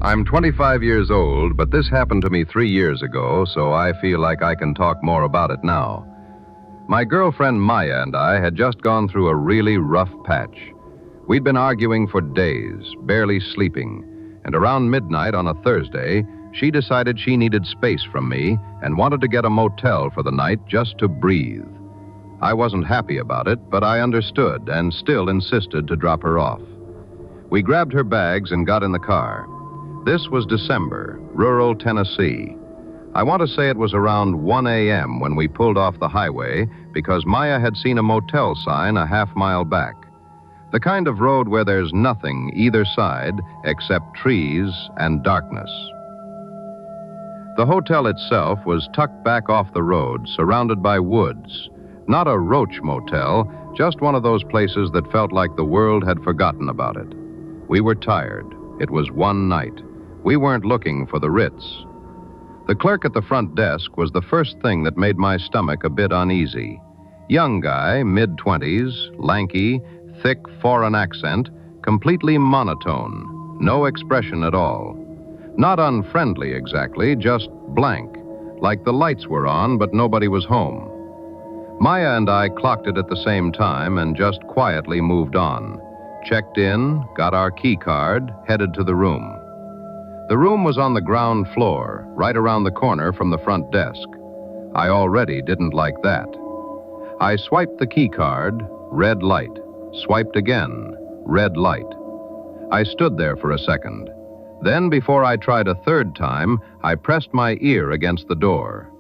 I'm 25 years old, but this happened to me 3 years ago, so I feel like I can talk more about it now. My girlfriend Maya and I had just gone through a really rough patch. We'd been arguing for days, barely sleeping, and around midnight on a Thursday, she decided she needed space from me and wanted to get a motel for the night just to breathe. I wasn't happy about it, but I understood and still insisted to drop her off. We grabbed her bags and got in the car. This was December, rural Tennessee. I want to say it was around 1 a.m. when we pulled off the highway because Maya had seen a motel sign a half-mile back. The kind of road where there's nothing either side except trees and darkness. The hotel itself was tucked back off the road, surrounded by woods. Not a roach motel, just one of those places that felt like the world had forgotten about it. We were tired. It was one night. We weren't looking for the Ritz. The clerk at the front desk was the first thing that made my stomach a bit uneasy. Young guy, mid-20s, lanky, thick foreign accent, completely monotone, no expression at all. Not unfriendly exactly, just blank, like the lights were on but nobody was home. Maya and I clocked it at the same time and just quietly moved on. Checked in, got our key card, headed to the room. The room was on the ground floor, right around the corner from the front desk. I already didn't like that. I swiped the key card, red light. Swiped again, red light. I stood there for a second. Then, before I tried a third time, I pressed my ear against the door.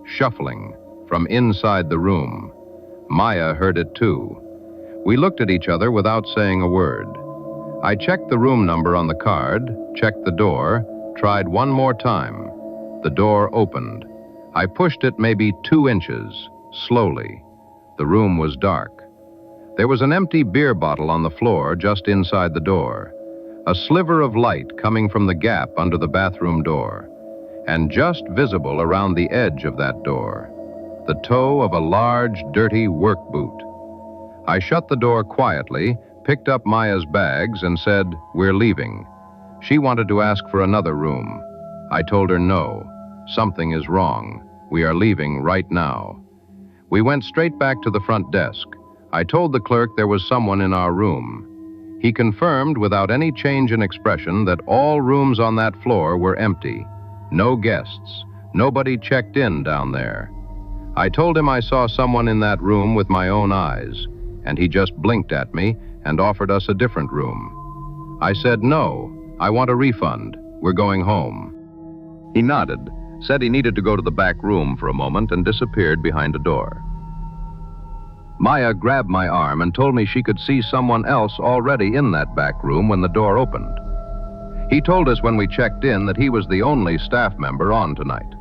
Shuffling from inside the room. Maya heard it too. We looked at each other without saying a word. I checked the room number on the card, checked the door, tried one more time. The door opened. I pushed it maybe 2 inches, slowly. The room was dark. There was an empty beer bottle on the floor just inside the door. A sliver of light coming from the gap under the bathroom door. And just visible around the edge of that door, the toe of a large, dirty work boot. I shut the door quietly, picked up Maya's bags, and said, "We're leaving." She wanted to ask for another room. I told her no. Something is wrong. We are leaving right now. We went straight back to the front desk. I told the clerk there was someone in our room. He confirmed without any change in expression that all rooms on that floor were empty. No guests. Nobody checked in down there. I told him I saw someone in that room with my own eyes, and he just blinked at me and offered us a different room. I said, "No, I want a refund. We're going home." He nodded, said he needed to go to the back room for a moment, and disappeared behind a door. Maya grabbed my arm and told me she could see someone else already in that back room when the door opened. He told us when we checked in that he was the only staff member on tonight.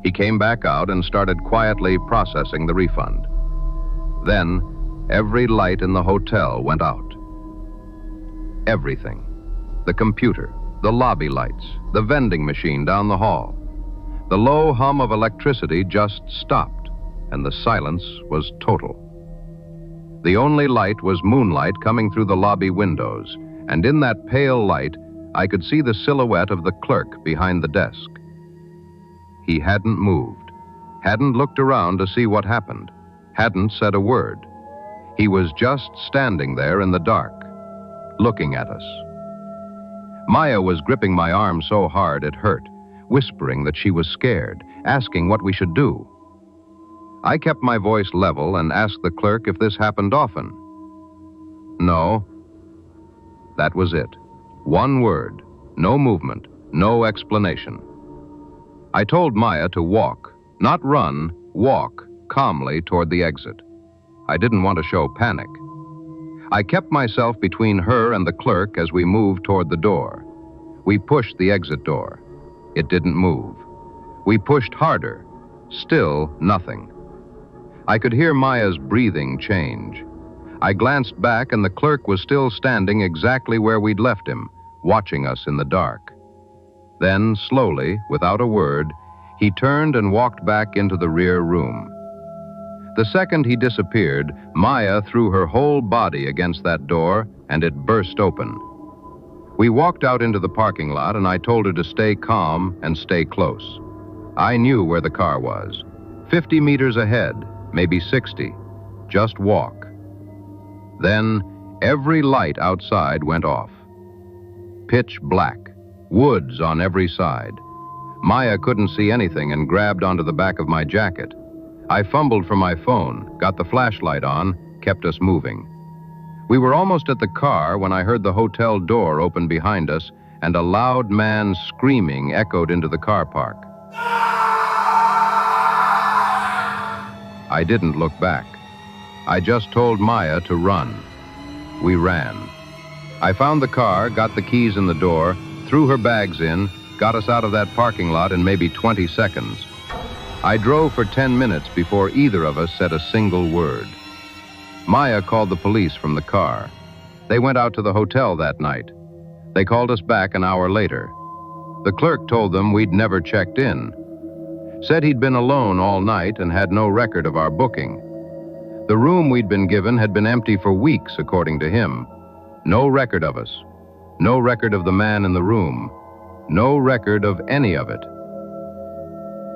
He came back out and started quietly processing the refund. Then, every light in the hotel went out. Everything. The computer, the lobby lights, the vending machine down the hall. The low hum of electricity just stopped, and the silence was total. The only light was moonlight coming through the lobby windows, and in that pale light, I could see the silhouette of the clerk behind the desk. He hadn't moved, hadn't looked around to see what happened, hadn't said a word. He was just standing there in the dark, looking at us. Maya was gripping my arm so hard it hurt, whispering that she was scared, asking what we should do. I kept my voice level and asked the clerk if this happened often. No. That was it. One word, no movement, no explanation. I told Maya to walk, not run, walk calmly toward the exit. I didn't want to show panic. I kept myself between her and the clerk as we moved toward the door. We pushed the exit door. It didn't move. We pushed harder. Still nothing. I could hear Maya's breathing change. I glanced back and the clerk was still standing exactly where we'd left him, watching us in the dark. Then, slowly, without a word, he turned and walked back into the rear room. The second he disappeared, Maya threw her whole body against that door, and it burst open. We walked out into the parking lot, and I told her to stay calm and stay close. I knew where the car was. 50 meters ahead, maybe 60. Just walk. Then every light outside went off. Pitch black, woods on every side. Maya couldn't see anything and grabbed onto the back of my jacket. I fumbled for my phone, got the flashlight on, kept us moving. We were almost at the car when I heard the hotel door open behind us and a loud man's screaming echoed into the car park. I didn't look back. I just told Maya to run. We ran. I found the car, got the keys in the door, threw her bags in, got us out of that parking lot in maybe 20 seconds. I drove for 10 minutes before either of us said a single word. Maya called the police from the car. They went out to the hotel that night. They called us back an hour later. The clerk told them we'd never checked in. Said he'd been alone all night and had no record of our booking. The room we'd been given had been empty for weeks, according to him. No record of us. No record of the man in the room. No record of any of it.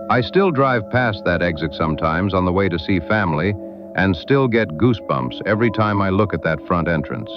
I still drive past that exit sometimes on the way to see family and still get goosebumps every time I look at that front entrance.